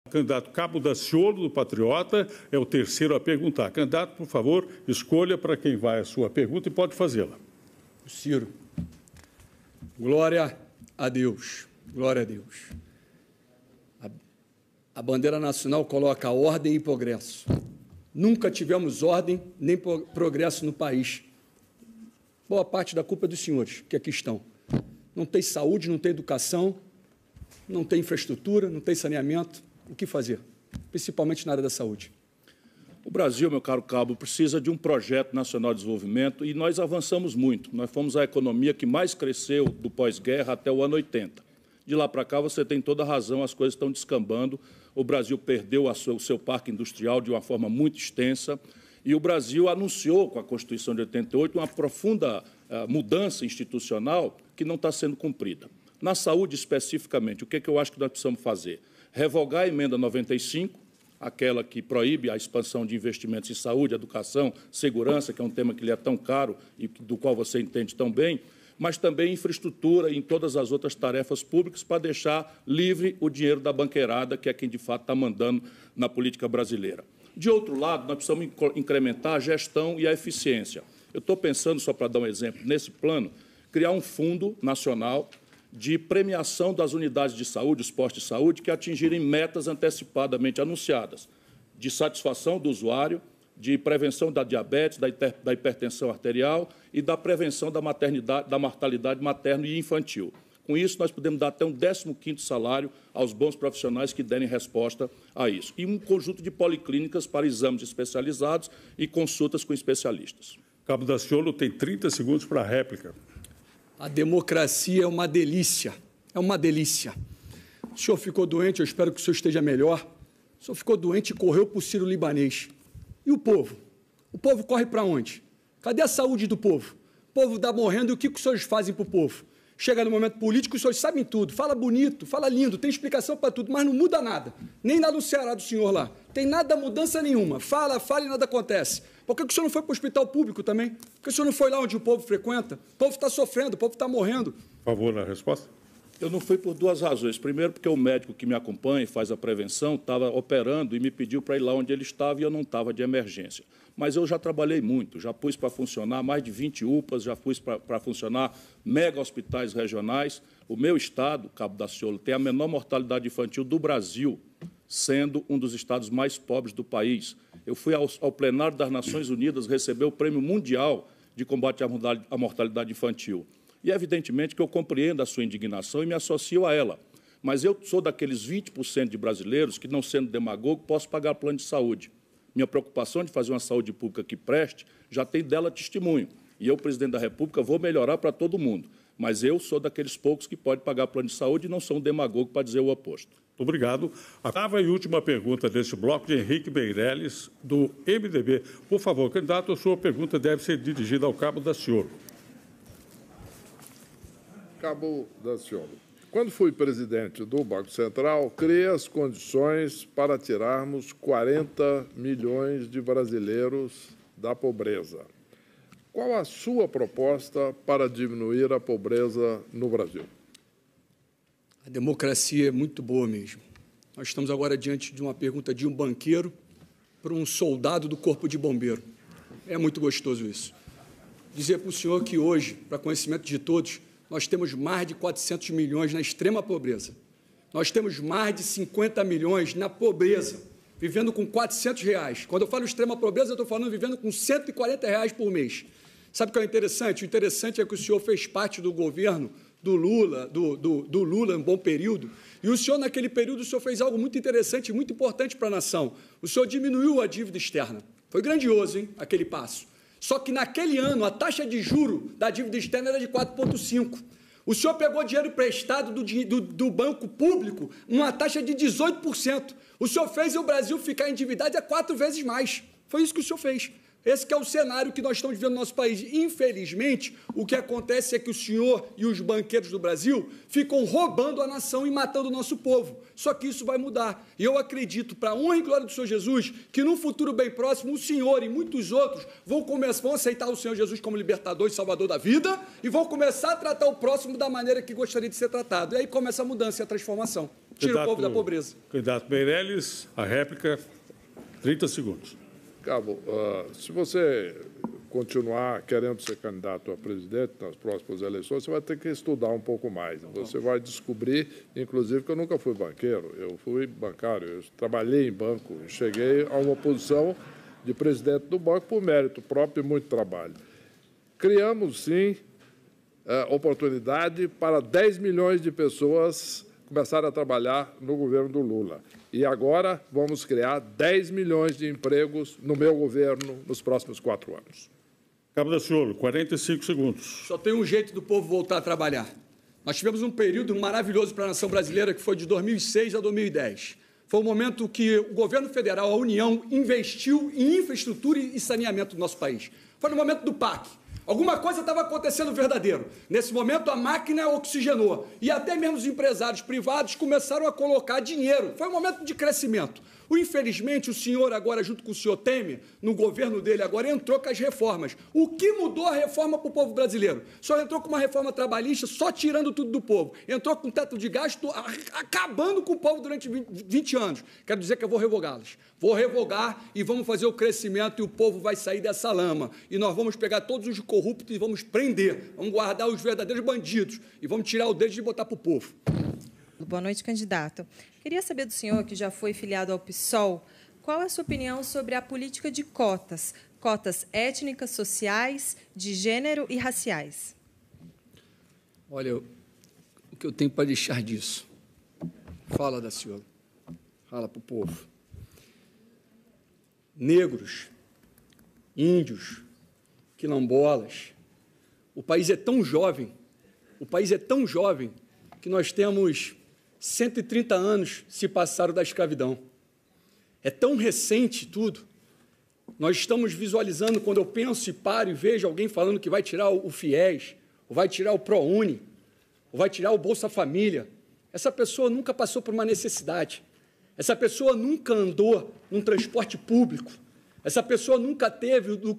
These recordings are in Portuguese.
Candidato Cabo Daciolo, do Patriota, é o terceiro a perguntar. Candidato, por favor, escolha para quem vai a sua pergunta e pode fazê-la. Ciro. Glória a Deus. Glória a Deus. A bandeira nacional coloca ordem e progresso. Nunca tivemos ordem nem progresso no país. Boa parte da culpa é dos senhores que aqui estão. Não tem saúde, não tem educação, não tem infraestrutura, não tem saneamento. O que fazer? Principalmente na área da saúde. O Brasil, meu caro Cabo, precisa de um projeto nacional de desenvolvimento e nós avançamos muito. Nós fomos a economia que mais cresceu do pós-guerra até o ano 80. De lá para cá, você tem toda a razão, as coisas estão descambando. O Brasil perdeu o seu parque industrial de uma forma muito extensa e o Brasil anunciou, com a Constituição de 88, uma profunda mudança institucional que não está sendo cumprida. Na saúde, especificamente, o que eu acho que nós precisamos fazer? Revogar a emenda 95, aquela que proíbe a expansão de investimentos em saúde, educação, segurança, que é um tema que lhe é tão caro e do qual você entende tão bem, mas também infraestrutura e em todas as outras tarefas públicas para deixar livre o dinheiro da banqueirada, que é quem, de fato, está mandando na política brasileira. De outro lado, nós precisamos incrementar a gestão e a eficiência. Eu estou pensando, só para dar um exemplo, nesse plano, criar um fundo nacional de premiação das unidades de saúde, os postos de saúde, que atingirem metas antecipadamente anunciadas, de satisfação do usuário, de prevenção da diabetes, da hipertensão arterial e da prevenção da mortalidade materna e infantil. Com isso, nós podemos dar até um 15º salário aos bons profissionais que derem resposta a isso. E um conjunto de policlínicas para exames especializados e consultas com especialistas. Cabo Daciolo tem 30 segundos para a réplica. A democracia é uma delícia, é uma delícia. O senhor ficou doente, eu espero que o senhor esteja melhor. O senhor ficou doente e correu para o Sírio-Libanês. E o povo? O povo corre para onde? Cadê a saúde do povo? O povo está morrendo e o que os senhores fazem para o povo? Chega no momento político, os senhores sabem tudo, fala bonito, fala lindo, tem explicação para tudo, mas não muda nada. Nem lá no Ceará do senhor lá. Tem nada, mudança nenhuma. Fala e nada acontece. Por que o senhor não foi para o hospital público também? Por que o senhor não foi lá onde o povo frequenta? O povo está sofrendo, o povo está morrendo. Por favor, na resposta. Eu não fui por duas razões. Primeiro, porque o médico que me acompanha e faz a prevenção estava operando e me pediu para ir lá onde ele estava e eu não estava de emergência. Mas eu já trabalhei muito, já pus para funcionar mais de 20 UPAs, já pus para funcionar mega hospitais regionais. O meu estado, Cabo Daciolo, tem a menor mortalidade infantil do Brasil, sendo um dos estados mais pobres do país. Eu fui ao plenário das Nações Unidas receber o Prêmio Mundial de Combate à Mortalidade Infantil. E, evidentemente, que eu compreendo a sua indignação e me associo a ela. Mas eu sou daqueles 20% de brasileiros que, não sendo demagogo, posso pagar plano de saúde. Minha preocupação de fazer uma saúde pública que preste já tem dela testemunho. E eu, presidente da República, vou melhorar para todo mundo. Mas eu sou daqueles poucos que pode pagar plano de saúde e não sou um demagogo para dizer o oposto. Obrigado. A oitava e última pergunta deste bloco de Henrique Meirelles, do MDB. Por favor, candidato, a sua pergunta deve ser dirigida ao Cabo Daciolo. Cabo Daciolo. Quando fui presidente do Banco Central, criei as condições para tirarmos 40 milhões de brasileiros da pobreza. Qual a sua proposta para diminuir a pobreza no Brasil? A democracia é muito boa mesmo. Nós estamos agora diante de uma pergunta de um banqueiro para um soldado do Corpo de Bombeiro. É muito gostoso isso. Dizer para o senhor que hoje, para conhecimento de todos, nós temos mais de 400 milhões na extrema pobreza. Nós temos mais de 50 milhões na pobreza, vivendo com R$400. Quando eu falo extrema pobreza, eu estou falando vivendo com R$140 por mês. Sabe o que é interessante? O interessante é que o senhor fez parte do governo do Lula, do Lula, um bom período, e o senhor, naquele período, o senhor fez algo muito interessante e muito importante para a nação. O senhor diminuiu a dívida externa. Foi grandioso, hein, aquele passo. Só que, naquele ano, a taxa de juro da dívida externa era de 4,5%. O senhor pegou dinheiro emprestado do banco público, uma taxa de 18%. O senhor fez o Brasil ficar endividado a 4 vezes mais. Foi isso que o senhor fez. Esse que é o cenário que nós estamos vivendo no nosso país. Infelizmente, o que acontece é que o senhor e os banqueiros do Brasil ficam roubando a nação e matando o nosso povo. Só que isso vai mudar. E eu acredito, para a honra e glória do Senhor Jesus, que num futuro bem próximo, o senhor e muitos outros vão aceitar o Senhor Jesus como libertador e salvador da vida e vão começar a tratar o próximo da maneira que gostaria de ser tratado. E aí começa a mudança e a transformação. tira o povo da pobreza. Candidato Meirelles, a réplica, 30 segundos. Cabo, se você continuar querendo ser candidato a presidente nas próximas eleições, você vai ter que estudar um pouco mais. Você vai descobrir, inclusive, que eu nunca fui banqueiro, eu fui bancário, eu trabalhei em banco, cheguei a uma posição de presidente do banco por mérito próprio e muito trabalho. Criamos, sim, oportunidade para 10 milhões de pessoas começarem a trabalhar no governo do Lula. E agora vamos criar 10 milhões de empregos no meu governo nos próximos 4 anos. Cabo Daciolo, 45 segundos. Só tem um jeito do povo voltar a trabalhar. Nós tivemos um período maravilhoso para a nação brasileira, que foi de 2006 a 2010. Foi o momento que o governo federal, a União, investiu em infraestrutura e saneamento do nosso país. Foi no momento do PAC. Alguma coisa estava acontecendo verdadeiro. Nesse momento, a máquina oxigenou. E até mesmo os empresários privados começaram a colocar dinheiro. Foi um momento de crescimento. Infelizmente, o senhor agora, junto com o senhor Temer, no governo dele agora, entrou com as reformas. O que mudou a reforma para o povo brasileiro? O senhor entrou com uma reforma trabalhista, só tirando tudo do povo. Entrou com teto de gasto, acabando com o povo durante 20 anos. Quero dizer que eu vou revogá-las. Vou revogar e vamos fazer o crescimento e o povo vai sair dessa lama. E nós vamos pegar todos os corruptos e vamos prender. Vamos guardar os verdadeiros bandidos e vamos tirar o deles e botar para o povo. Boa noite, candidato. Queria saber do senhor, que já foi filiado ao PSOL, qual é a sua opinião sobre a política de cotas? Cotas étnicas, sociais, de gênero e raciais. Olha, o que eu tenho para deixar disso? Fala, Daciolo. Fala para o povo. Negros, índios, quilombolas. O país é tão jovem, que nós temos 130 anos se passaram da escravidão. É tão recente tudo. Nós estamos visualizando, quando eu penso e paro e vejo alguém falando que vai tirar o FIES, ou vai tirar o ProUni, ou vai tirar o Bolsa Família. Essa pessoa nunca passou por uma necessidade. Essa pessoa nunca andou num transporte público. Essa pessoa nunca teve o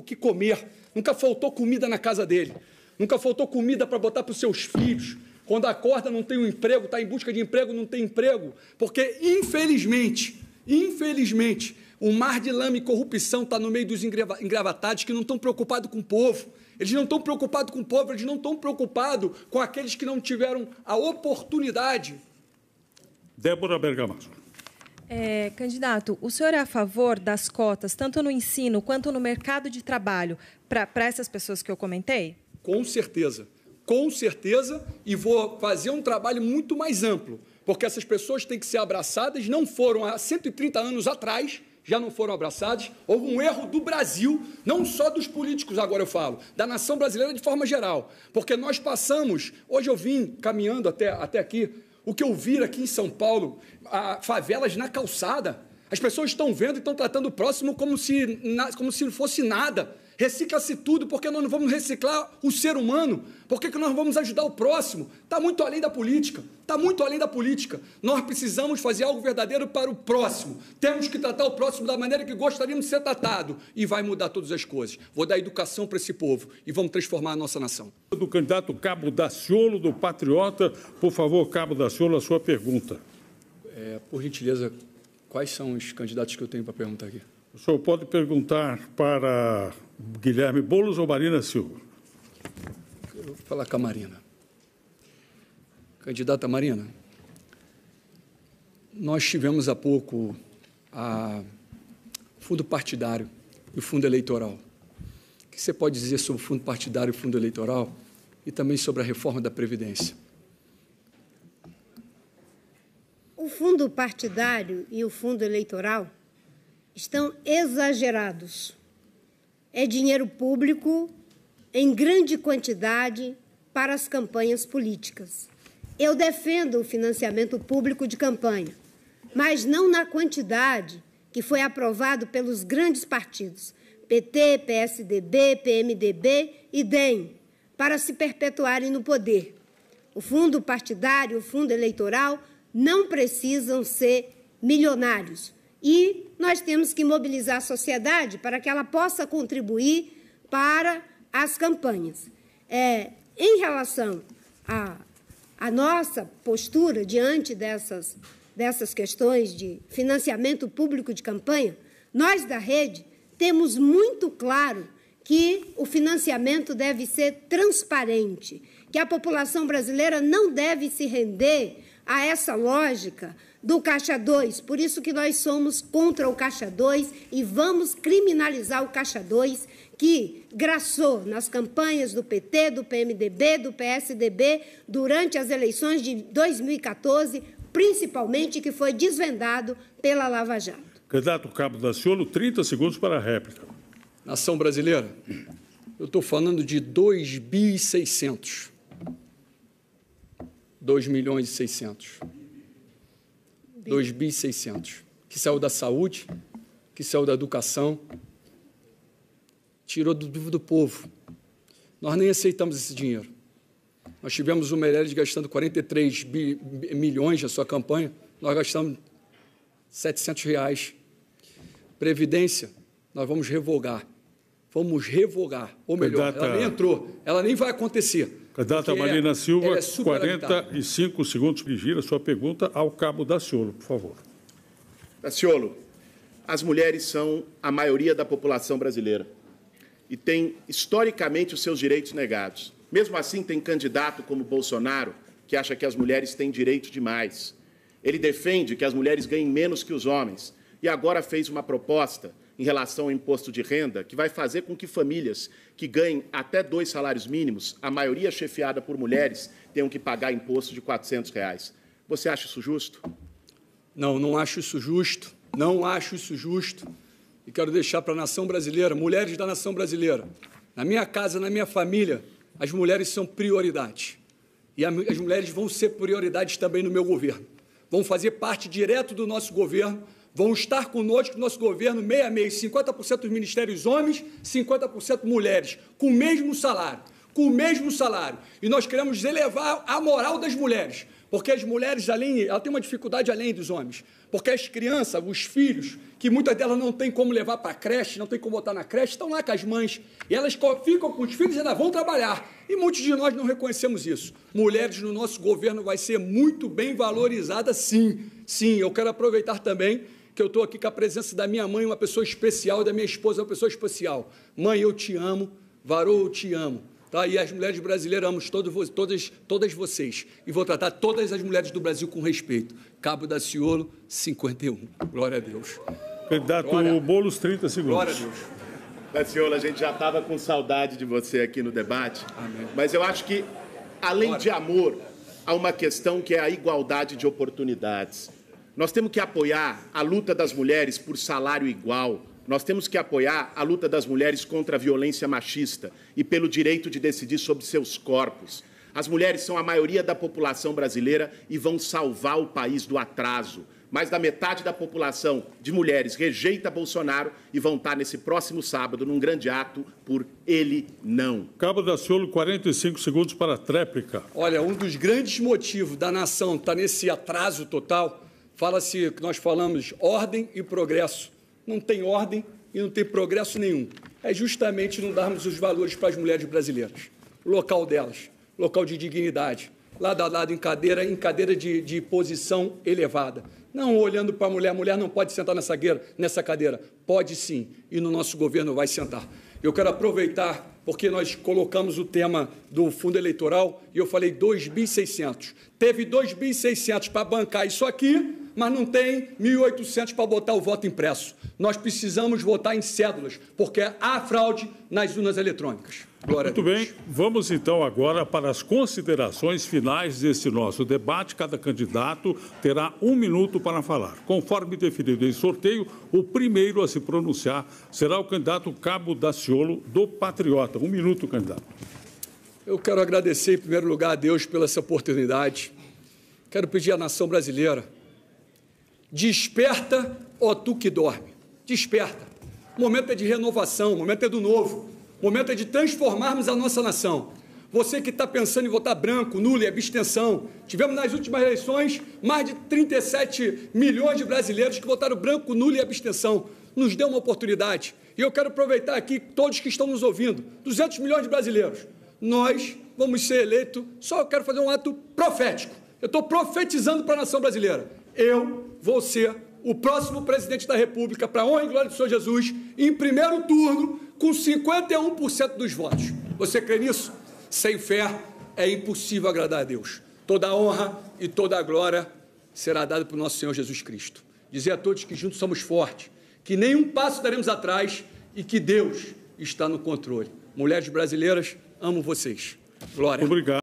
que comer. Nunca faltou comida na casa dele. Nunca faltou comida para botar para os seus filhos. Quando acorda, não tem um emprego, está em busca de emprego, não tem emprego. Porque, infelizmente, o mar de lama e corrupção está no meio dos engravatados que não estão preocupados com o povo. Eles não estão preocupados com o povo, eles não estão preocupados com aqueles que não tiveram a oportunidade. Débora Bergamasco. Candidato, o senhor é a favor das cotas, tanto no ensino quanto no mercado de trabalho, para essas pessoas que eu comentei? Com certeza, e vou fazer um trabalho muito mais amplo, porque essas pessoas têm que ser abraçadas, não foram há 130 anos atrás, já não foram abraçadas. Houve um erro do Brasil, não só dos políticos, agora eu falo, da nação brasileira de forma geral, porque nós passamos, hoje eu vim caminhando até aqui, o que eu vi aqui em São Paulo, favelas na calçada, as pessoas estão vendo e estão tratando o próximo como se não fosse nada. Recicla-se tudo, porque nós não vamos reciclar o ser humano? Por que nós vamos ajudar o próximo? Está muito além da política. Nós precisamos fazer algo verdadeiro para o próximo. Temos que tratar o próximo da maneira que gostaríamos de ser tratado. E vai mudar todas as coisas. Vou dar educação para esse povo e vamos transformar a nossa nação. Do candidato Cabo Daciolo, do Patriota. Por favor, Cabo Daciolo, a sua pergunta. Por gentileza, quais são os candidatos que eu tenho para perguntar aqui? O senhor pode perguntar para Guilherme Boulos ou Marina Silva? Eu vou falar com a Marina. Candidata Marina, nós tivemos há pouco o fundo partidário e o fundo eleitoral. O que você pode dizer sobre o fundo partidário e o fundo eleitoral e também sobre a reforma da Previdência? O fundo partidário e o fundo eleitoral estão exagerados. É dinheiro público em grande quantidade para as campanhas políticas. Eu defendo o financiamento público de campanha, mas não na quantidade que foi aprovado pelos grandes partidos, PT, PSDB, PMDB e DEM, para se perpetuarem no poder. O fundo partidário e o fundo eleitoral não precisam ser milionários. E nós temos que mobilizar a sociedade para que ela possa contribuir para as campanhas. Em relação a nossa postura diante dessas questões de financiamento público de campanha, nós da Rede temos muito claro que o financiamento deve ser transparente, que a população brasileira não deve se render a essa lógica do Caixa 2. Por isso que nós somos contra o Caixa 2 e vamos criminalizar o Caixa 2, que graçou nas campanhas do PT, do PMDB, do PSDB, durante as eleições de 2014, principalmente, que foi desvendado pela Lava Jato. Candidato Cabo Daciolo, 30 segundos para a réplica. Nação brasileira, eu estou falando de 2.600. 2.600.000. 2.600. Que saiu da saúde, que saiu da educação, tirou do povo. Nós nem aceitamos esse dinheiro. Nós tivemos o Meirelles gastando 43 milhões na sua campanha, nós gastamos R$700. Previdência, nós vamos revogar. Vamos revogar, ou melhor, Candidata... ela nem entrou, ela nem vai acontecer. Candidata Marina Silva, 45 segundos para dirigir a sua pergunta ao Cabo Daciolo, por favor. Daciolo, as mulheres são a maioria da população brasileira e têm, historicamente, os seus direitos negados. Mesmo assim, tem candidato como Bolsonaro que acha que as mulheres têm direito demais. Ele defende que as mulheres ganhem menos que os homens e agora fez uma proposta em relação ao imposto de renda, que vai fazer com que famílias que ganhem até 2 salários mínimos, a maioria chefiada por mulheres, tenham que pagar imposto de R$400. Você acha isso justo? Não, não acho isso justo. Não acho isso justo. E quero deixar para a nação brasileira, mulheres da nação brasileira, na minha casa, na minha família, as mulheres são prioridade. E as mulheres vão ser prioridades também no meu governo. Vão fazer parte direto do nosso governo, vão estar conosco no nosso governo, 50% dos ministérios homens, 50% mulheres, com o mesmo salário, E nós queremos elevar a moral das mulheres, porque as mulheres, ela tem uma dificuldade além dos homens, porque as crianças, os filhos, que muitas delas não têm como levar para a creche, não têm como botar na creche, estão lá com as mães, e elas ficam com os filhos e ainda vão trabalhar. E muitos de nós não reconhecemos isso. Mulheres no nosso governo vai ser muito bem valorizada, sim. Sim, eu quero aproveitar também que eu estou aqui com a presença da minha mãe, uma pessoa especial, e da minha esposa, uma pessoa especial. Mãe, eu te amo. Varô, eu te amo. Tá? E as mulheres brasileiras, amo todas vocês. E vou tratar todas as mulheres do Brasil com respeito. Cabo Daciolo, 51. Glória a Deus. Candidato Boulos, 30 segundos. Glória a Deus. Daciolo, a gente já estava com saudade de você aqui no debate. Amém. Mas eu acho que, além de amor, há uma questão que é a igualdade de oportunidades. Nós temos que apoiar a luta das mulheres por salário igual. Nós temos que apoiar a luta das mulheres contra a violência machista e pelo direito de decidir sobre seus corpos. As mulheres são a maioria da população brasileira e vão salvar o país do atraso. Mais da metade da população de mulheres rejeita Bolsonaro e vão estar nesse próximo sábado num grande ato por ele não. Cabo Daciolo, 45 segundos para a tréplica. Olha, um dos grandes motivos da nação estar nesse atraso total, fala-se que nós falamos ordem e progresso. Não tem ordem e não tem progresso nenhum. É justamente não darmos os valores para as mulheres brasileiras. O local delas, local de dignidade, lado a lado em cadeira de posição elevada. Não olhando para a mulher não pode sentar nessa cadeira. Pode sim, e no nosso governo vai sentar. Eu quero aproveitar, porque nós colocamos o tema do fundo eleitoral e eu falei 2.600. Teve 2.600 para bancar isso aqui, mas não tem 1.800 para botar o voto impresso. Nós precisamos votar em cédulas, porque há fraude nas urnas eletrônicas. Glória Muito bem, vamos então agora para as considerações finais deste nosso debate. Cada candidato terá 1 minuto para falar. Conforme definido em sorteio, o primeiro a se pronunciar será o candidato Cabo Daciolo, do Patriota. 1 minuto, candidato. Eu quero agradecer, em primeiro lugar, a Deus pela essa oportunidade. Quero pedir à nação brasileira: desperta, ó tu que dorme. Desperta. O momento é de renovação, o momento é do novo. O momento é de transformarmos a nossa nação. Você que está pensando em votar branco, nulo e abstenção, tivemos nas últimas eleições mais de 37 milhões de brasileiros que votaram branco, nulo e abstenção. Nos deu uma oportunidade. E eu quero aproveitar aqui todos que estão nos ouvindo, 200 milhões de brasileiros. nós vamos ser eleitos, só eu quero fazer um ato profético. Eu estou profetizando para a nação brasileira. Eu vou ser o próximo presidente da República, para a honra e glória do Senhor Jesus, em primeiro turno, com 51% dos votos. Você crê nisso? Sem fé é impossível agradar a Deus. Toda a honra e toda a glória será dada para o nosso Senhor Jesus Cristo. Dizer a todos que juntos somos fortes, que nenhum passo daremos atrás e que Deus está no controle. Mulheres brasileiras, amo vocês. Glória. Obrigado.